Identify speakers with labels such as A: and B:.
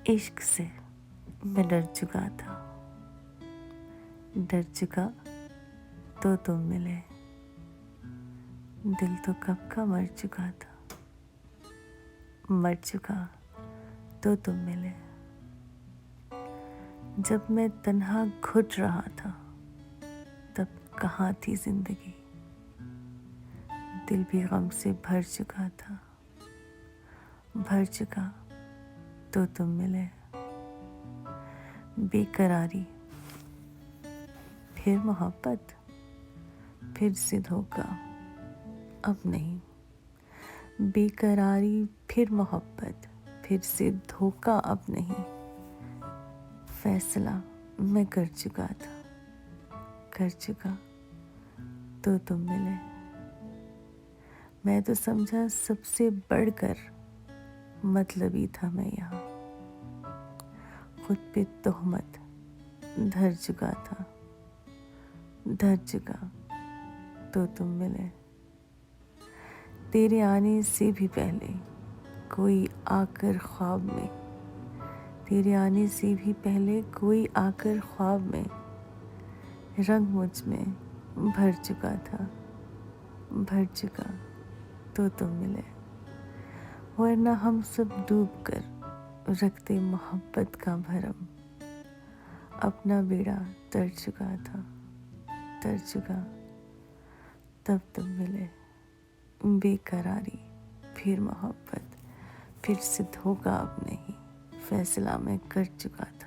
A: इश्क से मैं डर चुका था, डर चुका तो तुम मिले। दिल तो कब का मर चुका था, मर चुका तो तुम मिले। जब मैं तन्हा घुट रहा था, तब कहाँ थी जिंदगी। दिल भी गम से भर चुका था, भर चुका तो तुम मिले। बेकरारी, फिर मोहब्बत, फिर से धोखा, अब नहीं। बेकरारी, फिर मोहब्बत, फिर से धोखा, अब नहीं। फैसला मैं कर चुका था, कर चुका तो तुम मिले। मैं तो समझा सबसे बढ़कर मतलबी था मैं यहाँ। खुद पे तोहमत धर चुका था, धर चुका तो तुम मिले। तेरे आने से भी पहले कोई आकर ख्वाब में, तेरे आने से भी पहले कोई आकर ख्वाब में रंग मुझ में भर चुका था, भर चुका तो तुम मिले। वरना हम सब डूब कर रखते मोहब्बत का भरम। अपना बेड़ा तर चुका था, तर चुका तब तुम मिले। बेकरारी, फिर मोहब्बत, फिर से धोखा, अब नहीं। फैसला मैं कर चुका था।